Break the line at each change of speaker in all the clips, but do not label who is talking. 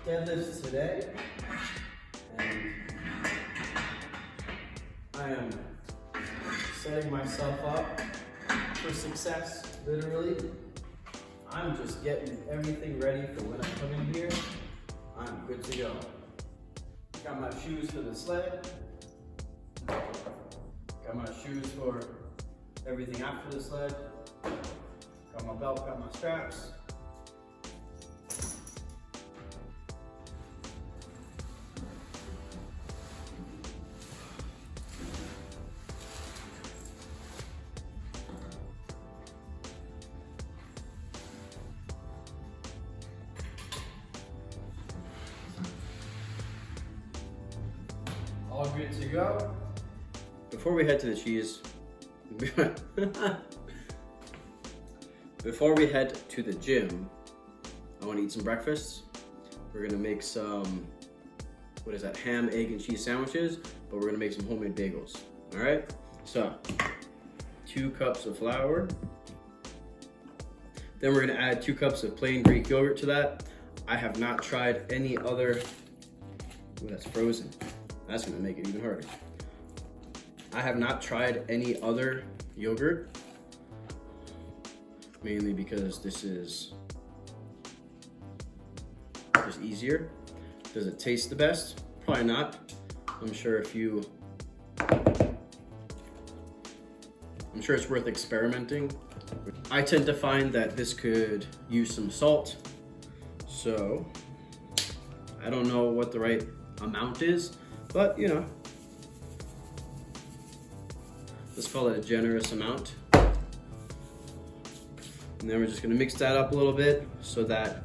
deadlifts today, and I am setting myself up for success, literally. I'm just getting everything ready for when I come in here. I'm good to go. Got my shoes for the sled. Got my shoes for everything after the sled. Got my belt, got my straps. All good to go. Before we head to the cheese, before we head to the gym, I want to eat some breakfast. We're gonna make some, what is that, ham, egg, and cheese sandwiches, but we're gonna make some homemade bagels. All right, so 2 cups of flour. Then we're gonna add 2 cups of plain Greek yogurt to that. I have not tried any other, ooh, that's frozen. That's gonna make it even harder. I have not tried any other yogurt, mainly because this is just easier. Does it taste the best? Probably not. I'm sure it's worth experimenting. I tend to find that this could use some salt, so I don't know what the right amount is, but you know, let's call it a generous amount. And then we're just gonna mix that up a little bit so that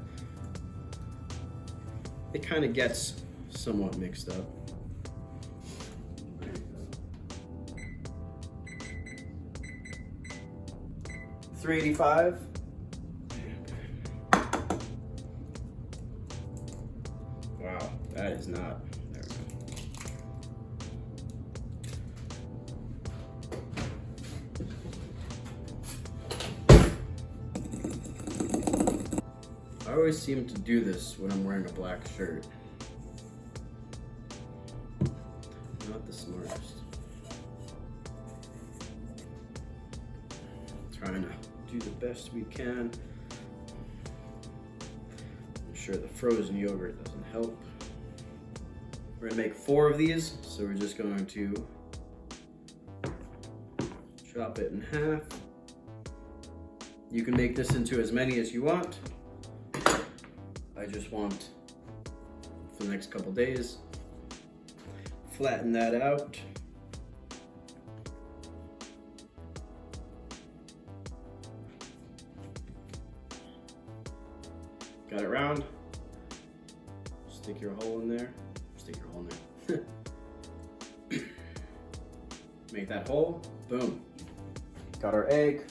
it kind of gets somewhat mixed up. 385. Wow, that is not. There we go. I always seem to do this when I'm wearing a black shirt. Not the smartest. Trying to do the best we can. I'm sure the frozen yogurt doesn't help. We're gonna make 4 of these, so we're just going to chop it in half. You can make this into as many as you want. I just want, for the next couple days, flatten that out. Got it round. Stick your hole in there. Stick your hole in there. Make that hole. Boom. Got our egg.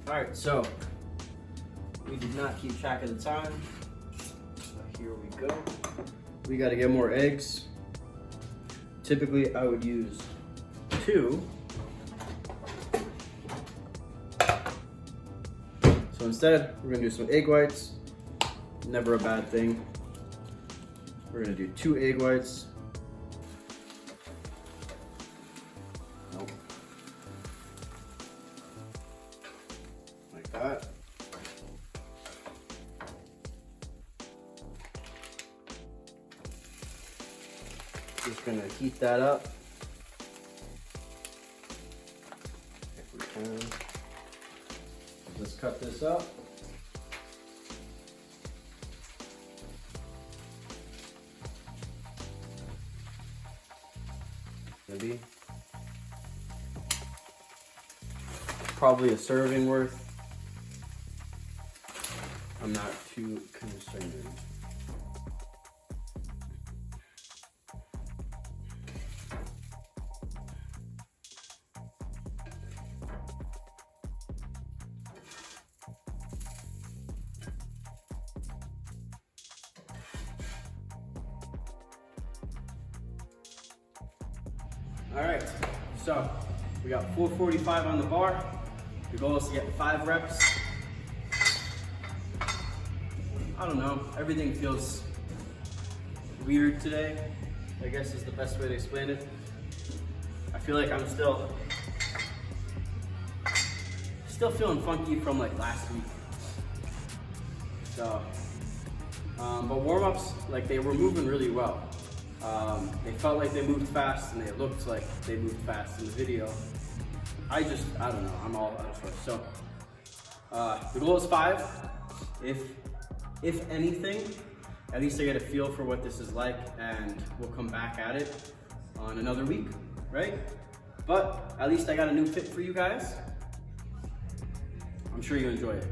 All right, so we did not keep track of the time. So here we go. We got to get more eggs. Typically, I would use 2. So instead, we're gonna do some egg whites. Never a bad thing. We're gonna do 2 egg whites. Nope. Like that. Just gonna heat that up. If we can. Let's cut this up. Maybe. Probably a serving worth. I'm not too concerned. All right, so we got 445 on the bar. The goal is to get 5 reps. I don't know, everything feels weird today, I guess is the best way to explain it. I feel like I'm still feeling funky from like last week. So, but warm-ups, like they were moving really well. They felt like they moved fast and they looked like they moved fast in the video. I don't know, I'm all out of sorts. So, the goal is 5. If anything, at least I get a feel for what this is like, and we'll come back at it on another week, right? But at least I got a new fit for you guys. I'm sure you enjoy it.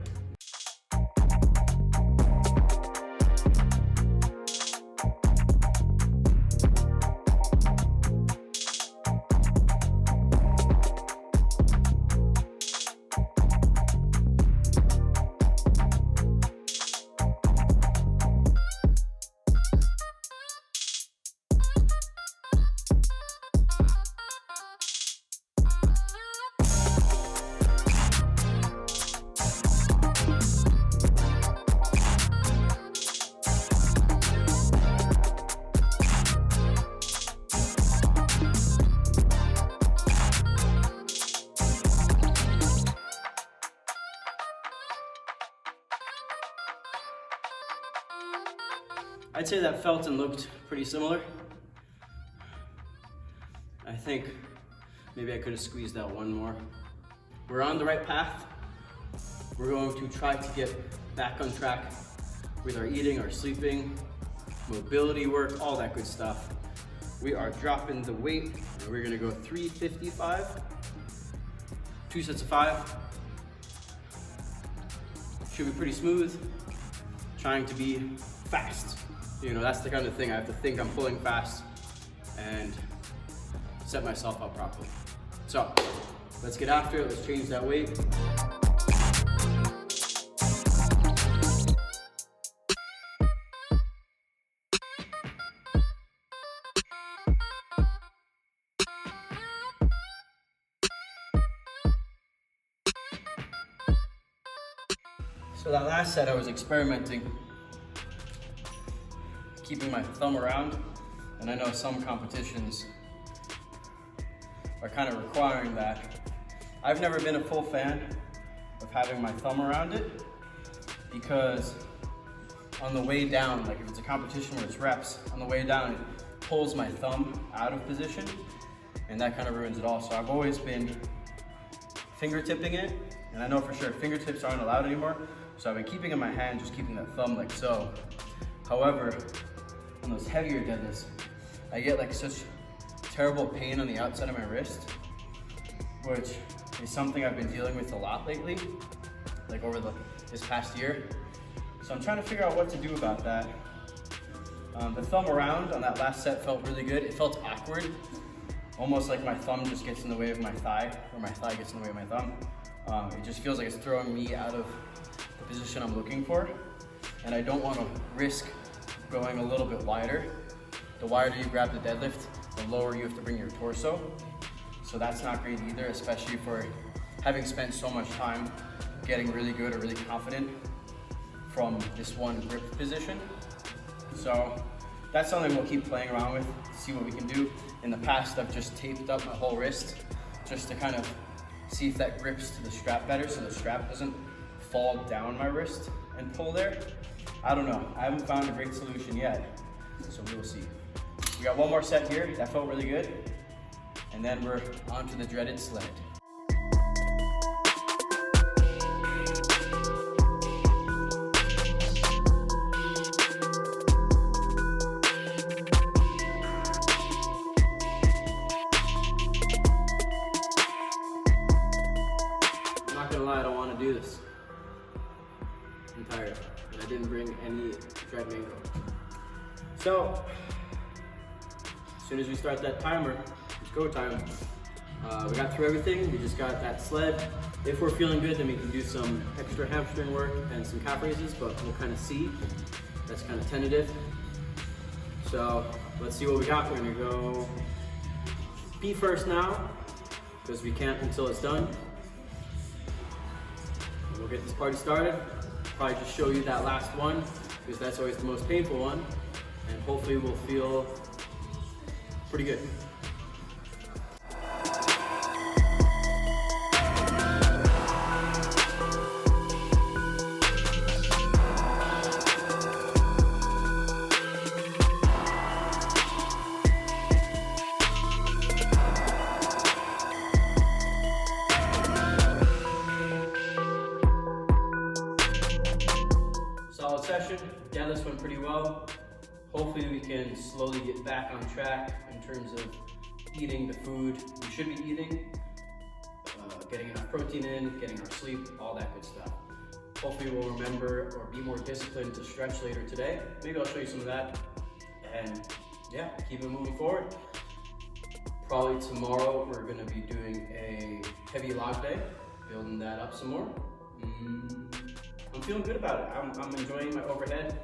I'd say that felt and looked pretty similar. I think maybe I could have squeezed out one more. We're on the right path. We're going to try to get back on track with our eating, our sleeping, mobility work, all that good stuff. We are dropping the weight and we're gonna go 355, 2 sets of 5. Should be pretty smooth, trying to be fast. You know, that's the kind of thing I have to think I'm pulling fast and set myself up properly. So, let's get after it, let's change that weight. So that last set I was experimenting, keeping my thumb around, and I know some competitions are kind of requiring that. I've never been a full fan of having my thumb around it because on the way down, like if it's a competition where it's reps, on the way down it pulls my thumb out of position and that kind of ruins it all. So I've always been fingertipping it, and I know for sure fingertips aren't allowed anymore, so I've been keeping in my hand, just keeping that thumb like so. However, on those heavier deadlifts, I get like such terrible pain on the outside of my wrist, which is something I've been dealing with a lot lately, like over this past year. So I'm trying to figure out what to do about that. The thumb around on that last set felt really good. It felt awkward, almost like my thumb just gets in the way of my thigh, or my thigh gets in the way of my thumb. It just feels like it's throwing me out of the position I'm looking for, and I don't want to risk going a little bit wider. The wider you grab the deadlift, the lower you have to bring your torso. So that's not great either, especially for having spent so much time getting really good or really confident from this one grip position. So that's something we'll keep playing around with to see what we can do. In the past, I've just taped up my whole wrist just to kind of see if that grips to the strap better so the strap doesn't fall down my wrist and pull there. I don't know, I haven't found a great solution yet, so we'll see. We got one more set here, that felt really good. And then we're on to the dreaded sled. I'm not gonna lie, I don't want to do this. I'm tired, and I didn't bring any dried mango. So, as soon as we start that timer, it's go time. We got through everything, we just got that sled. If we're feeling good, then we can do some extra hamstring work and some calf raises, but we'll kind of see. That's kind of tentative. So let's see what we got. We're gonna go Pee first now, because we can't until it's done. We'll get this party started. Probably just show you that last one, because that's always the most painful one. And hopefully we'll feel pretty good. Solid session, deadlifts went pretty well. Hopefully we can slowly get back on track in terms of eating the food we should be eating, getting enough protein in, getting our sleep, all that good stuff. Hopefully we'll remember or be more disciplined to stretch later today. Maybe I'll show you some of that. And yeah, keep it moving forward. Probably tomorrow we're gonna be doing a heavy log day, building that up some more. I'm feeling good about it. I'm enjoying my overhead.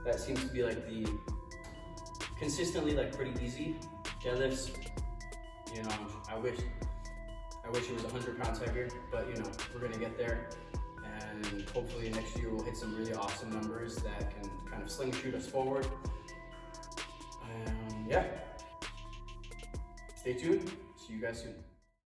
That seems to be like the consistently like pretty easy. Deadlifts, you know, I wish it was 100 pounds heavier, but you know, we're gonna get there. And hopefully next year we'll hit some really awesome numbers that can kind of slingshot us forward. Yeah, stay tuned. See you guys soon.